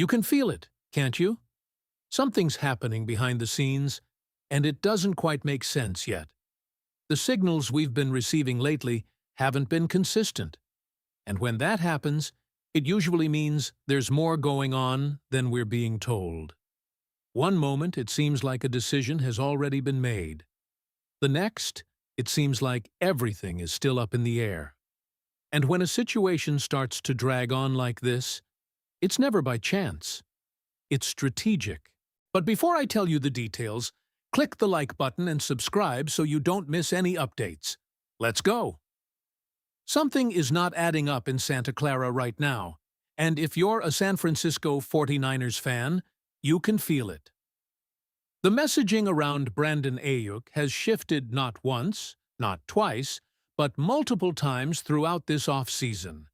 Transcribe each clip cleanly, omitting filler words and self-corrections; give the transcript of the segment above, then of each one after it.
You can feel it, can't you? Something's happening behind the scenes, and it doesn't quite make sense yet. The signals we've been receiving lately haven't been consistent, and when that happens, it usually means there's more going on than we're being told. One moment it seems like a decision has already been made. The next, it seems like everything is still up in the air. And when a situation starts to drag on like this, it's never by chance. It's strategic. But before I tell you the details, click the like button and subscribe so you don't miss any updates. Let's go! Something is not adding up in Santa Clara right now, and if you're a San Francisco 49ers fan, you can feel it. The messaging around Brandon Ayuk has shifted not once, not twice, but multiple times throughout this offseason.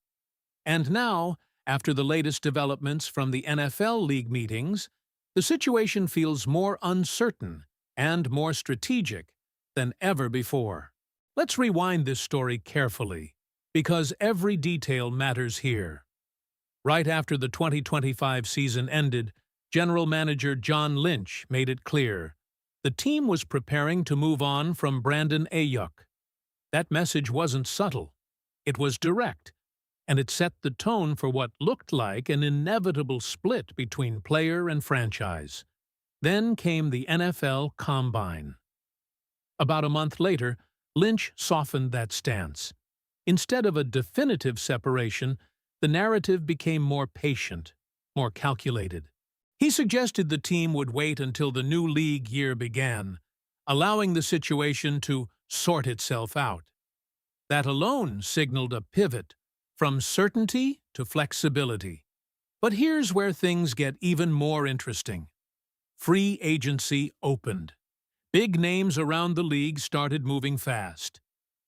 And now, after the latest developments from the NFL league meetings, the situation feels more uncertain and more strategic than ever before. Let's rewind this story carefully, because every detail matters here. Right after the 2025 season ended, General Manager John Lynch made it clear the team was preparing to move on from Brandon Ayuk. That message wasn't subtle. It was direct, and it set the tone for what looked like an inevitable split between player and franchise. Then came the NFL Combine. About a month later, Lynch softened that stance. Instead of a definitive separation, the narrative became more patient, more calculated. He suggested the team would wait until the new league year began, allowing the situation to sort itself out. That alone signaled a pivot from certainty to flexibility. But here's where things get even more interesting. Free agency opened. Big names around the league started moving fast.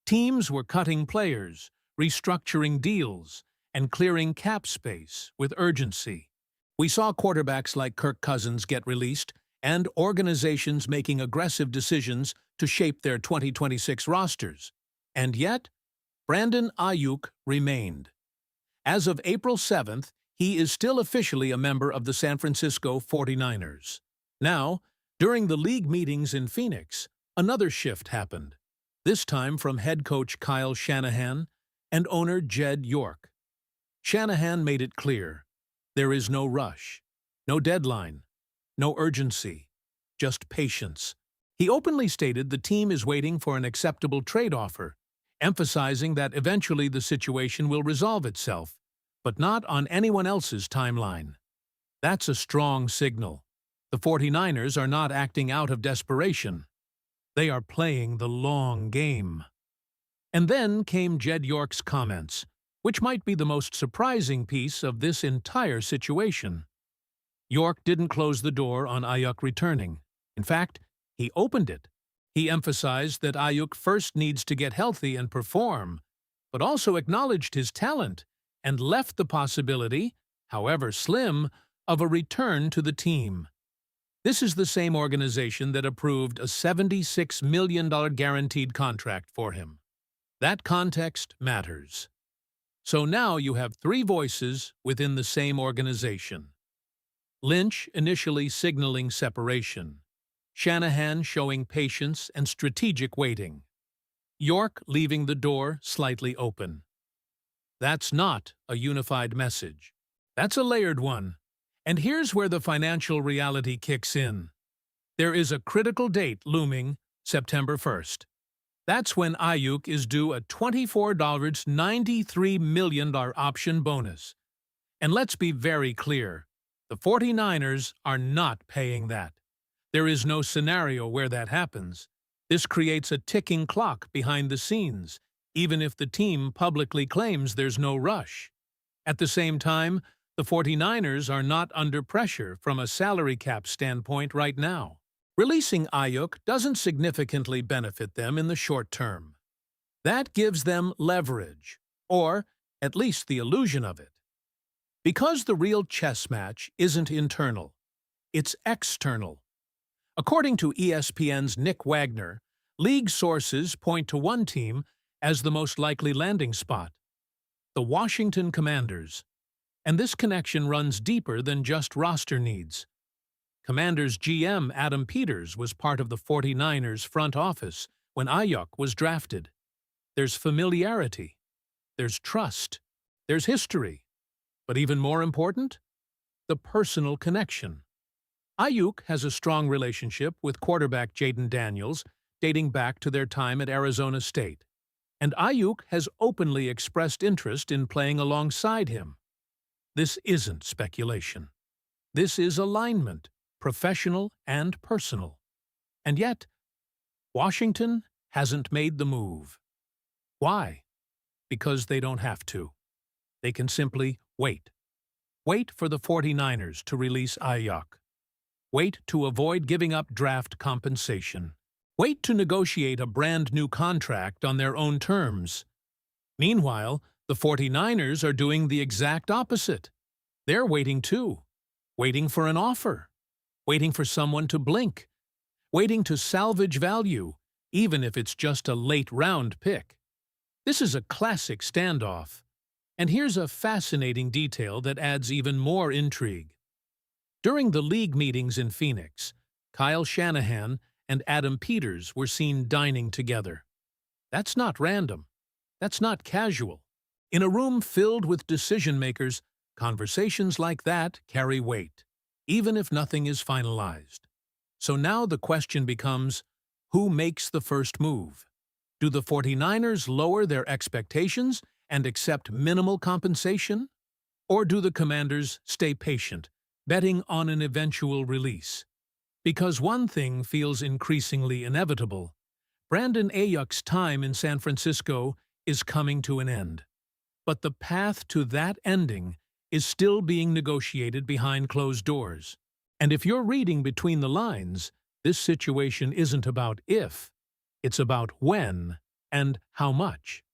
Teams were cutting players, restructuring deals, and clearing cap space with urgency. We saw quarterbacks like Kirk Cousins get released and organizations making aggressive decisions to shape their 2026 rosters. And yet, Brandon Ayuk remained. As of April 7th, he is still officially a member of the San Francisco 49ers. Now, during the league meetings in Phoenix, another shift happened, this time from head coach Kyle Shanahan and owner Jed York. Shanahan made it clear, there is no rush, no deadline, no urgency, just patience. He openly stated the team is waiting for an acceptable trade offer, emphasizing that eventually the situation will resolve itself, but not on anyone else's timeline. That's a strong signal. The 49ers are not acting out of desperation. They are playing the long game. And then came Jed York's comments, which might be the most surprising piece of this entire situation. York didn't close the door on Ayuk returning. In fact, he opened it. He emphasized that Ayuk first needs to get healthy and perform, but also acknowledged his talent and left the possibility, however slim, of a return to the team. This is the same organization that approved a $76 million guaranteed contract for him. That context matters. So now you have three voices within the same organization. Lynch initially signaling separation, Shanahan showing patience and strategic waiting, York leaving the door slightly open. That's not a unified message. That's a layered one. And here's where the financial reality kicks in. There is a critical date looming, September 1st. That's when Ayuk is due a $24.93 million option bonus. And let's be very clear, the 49ers are not paying that. There is no scenario where that happens. This creates a ticking clock behind the scenes, even if the team publicly claims there's no rush. At the same time, the 49ers are not under pressure from a salary cap standpoint right now. Releasing Ayuk doesn't significantly benefit them in the short term. That gives them leverage, or at least the illusion of it. Because the real chess match isn't internal, it's external. According to ESPN's Nick Wagner, league sources point to one team as the most likely landing spot: the Washington Commanders. And this connection runs deeper than just roster needs. Commanders GM Adam Peters was part of the 49ers front office when Ayuk was drafted. There's familiarity, there's trust, there's history. But even more important, the personal connection. Ayuk has a strong relationship with quarterback Jayden Daniels dating back to their time at Arizona State. And Ayuk has openly expressed interest in playing alongside him. This isn't speculation. This is alignment, professional and personal. And yet, Washington hasn't made the move. Why? Because they don't have to. They can simply wait. Wait for the 49ers to release Ayuk. Wait to avoid giving up draft compensation. Wait to negotiate a brand new contract on their own terms. Meanwhile, the 49ers are doing the exact opposite. They're waiting too. Waiting for an offer. Waiting for someone to blink. Waiting to salvage value, even if it's just a late-round pick. This is a classic standoff. And here's a fascinating detail that adds even more intrigue. During the league meetings in Phoenix, Kyle Shanahan and Adam Peters were seen dining together. That's not random. That's not casual. In a room filled with decision-makers, conversations like that carry weight, even if nothing is finalized. So now the question becomes, who makes the first move? Do the 49ers lower their expectations and accept minimal compensation? Or do the Commanders stay patient, betting on an eventual release? Because one thing feels increasingly inevitable. Brandon Ayuk's time in San Francisco is coming to an end. But the path to that ending is still being negotiated behind closed doors. And if you're reading between the lines, this situation isn't about if, it's about when and how much.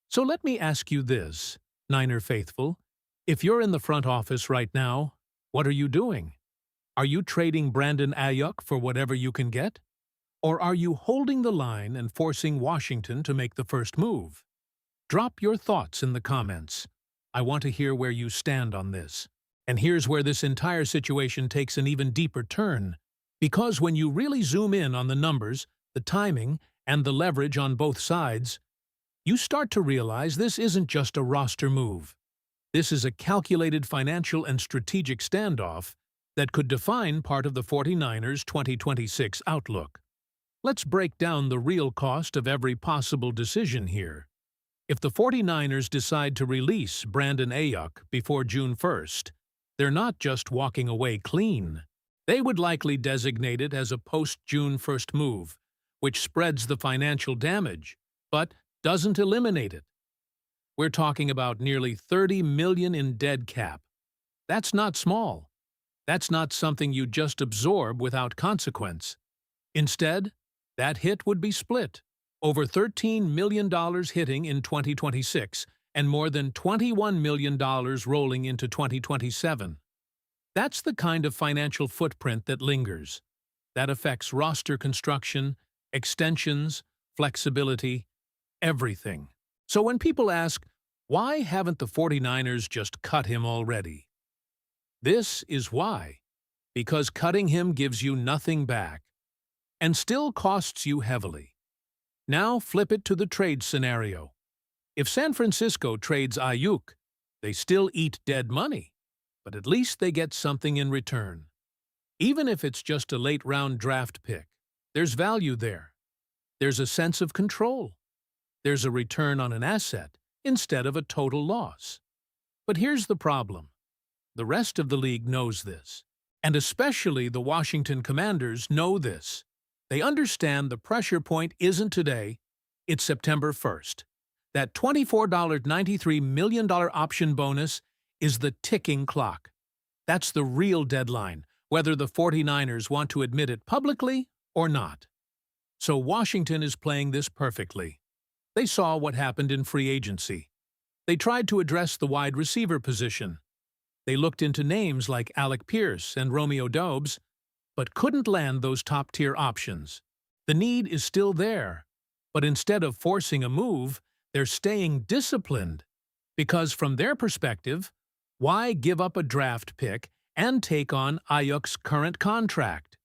So let me ask you this, Niner faithful. If you're in the front office right now, what are you doing? Are you trading Brandon Ayuk for whatever you can get? Or are you holding the line and forcing Washington to make the first move? Drop your thoughts in the comments. I want to hear where you stand on this. And here's where this entire situation takes an even deeper turn. Because when you really zoom in on the numbers, the timing, and the leverage on both sides, you start to realize this isn't just a roster move. This is a calculated financial and strategic standoff that could define part of the 49ers' 2026 outlook. Let's break down the real cost of every possible decision here. If the 49ers decide to release Brandon Ayuk before June 1st, they're not just walking away clean. They would likely designate it as a post-June 1st move, which spreads the financial damage, but doesn't eliminate it. We're talking about nearly $30 million in dead cap. That's not small. That's not something you just absorb without consequence. Instead, that hit would be split. Over $13 million hitting in 2026 and more than $21 million rolling into 2027. That's the kind of financial footprint that lingers. That affects roster construction, extensions, flexibility, everything. So when people ask, why haven't the 49ers just cut him already? This is why. Because cutting him gives you nothing back and still costs you heavily. Now flip it to the trade scenario. If San Francisco trades Ayuk, they still eat dead money, but at least they get something in return. Even if it's just a late-round draft pick, there's value there. There's a sense of control. There's a return on an asset instead of a total loss. But here's the problem. The rest of the league knows this, and especially the Washington Commanders know this. They understand the pressure point isn't today, it's September 1st. That $24.93 million option bonus is the ticking clock. That's the real deadline, whether the 49ers want to admit it publicly or not. So Washington is playing this perfectly. They saw what happened in free agency. They tried to address the wide receiver position. They looked into names like Alec Pierce and Romeo Doubs, but couldn't land those top-tier options. The need is still there, but instead of forcing a move, they're staying disciplined. Because from their perspective, Why give up a draft pick and take on Ayuk's current contract?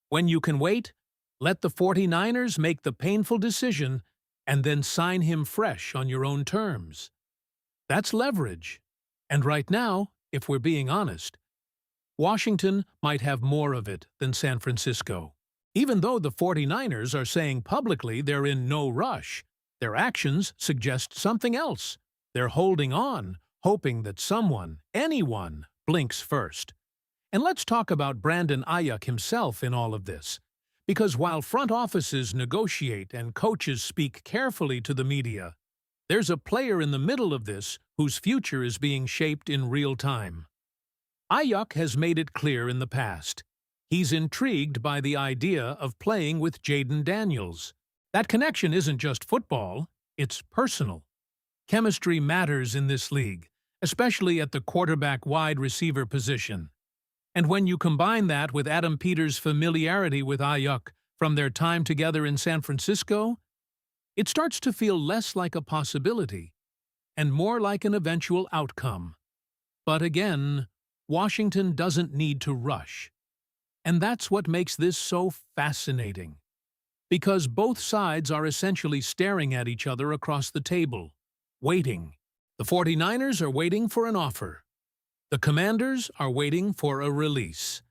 When you can wait, let the 49ers make the painful decision and then sign him fresh on your own terms. That's leverage. And right now, if we're being honest, Washington might have more of it than San Francisco. Even though the 49ers are saying publicly they're in no rush, their actions suggest something else. They're holding on, hoping that someone, anyone, blinks first. And let's talk about Brandon Ayuk himself in all of this. Because while front offices negotiate and coaches speak carefully to the media, there's a player in the middle of this whose future is being shaped in real time. Ayuk has made it clear in the past. He's intrigued by the idea of playing with Jayden Daniels. That connection isn't just football, it's personal. Chemistry matters in this league, especially at the quarterback wide receiver position. And when you combine that with Adam Peters' familiarity with Ayuk from their time together in San Francisco, it starts to feel less like a possibility and more like an eventual outcome. But again, Washington doesn't need to rush. And that's what makes this so fascinating. Because both sides are essentially staring at each other across the table, waiting. The 49ers are waiting for an offer. The Commanders are waiting for a release.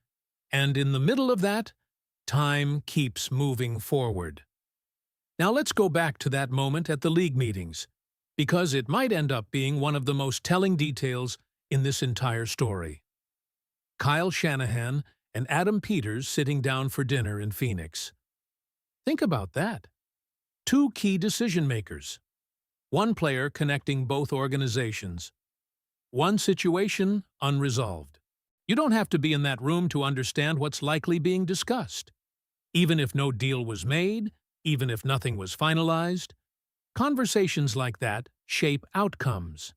And in the middle of that, time keeps moving forward. Now let's go back to that moment at the league meetings, because it might end up being one of the most telling details in this entire story. Kyle Shanahan and Adam Peters sitting down for dinner in Phoenix. Think about that. Two key decision-makers. One player connecting both organizations. One situation unresolved. You don't have to be in that room to understand what's likely being discussed. Even if no deal was made, even if nothing was finalized, conversations like that shape outcomes.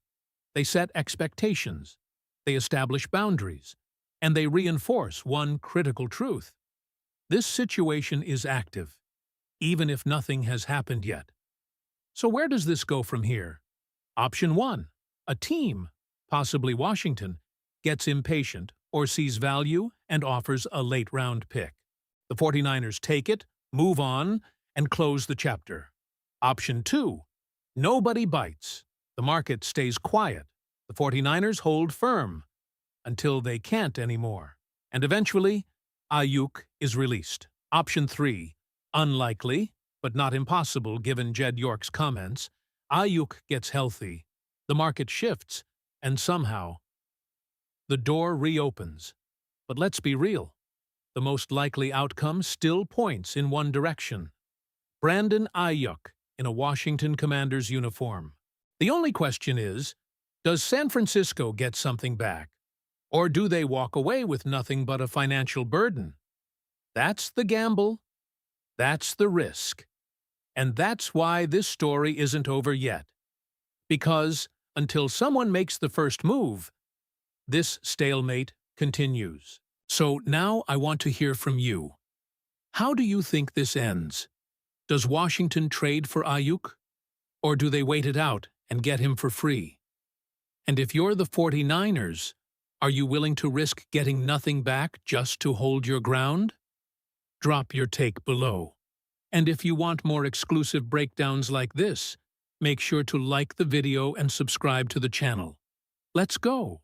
They set expectations, they establish boundaries, and they reinforce one critical truth. This situation is active, even if nothing has happened yet. So where does this go from here? Option 1. A team, possibly Washington, gets impatient or sees value and offers a late-round pick. The 49ers take it, move on, and close the chapter. Option 2. Nobody bites. The market stays quiet. The 49ers hold firm until they can't anymore. And eventually, Ayuk is released. Option 3. Unlikely, but not impossible given Jed York's comments, Ayuk gets healthy. The market shifts, and somehow, the door reopens. But let's be real. The most likely outcome still points in one direction. Brandon Ayuk in a Washington Commanders uniform. The only question is, does San Francisco get something back? Or do they walk away with nothing but a financial burden? That's the gamble. That's the risk. And that's why this story isn't over yet. Because until someone makes the first move, this stalemate continues. So now I want to hear from you. How do you think this ends? Does Washington trade for Ayuk? Or do they wait it out and get him for free? And if you're the 49ers, are you willing to risk getting nothing back just to hold your ground? Drop your take below. And if you want more exclusive breakdowns like this, make sure to like the video and subscribe to the channel. Let's go!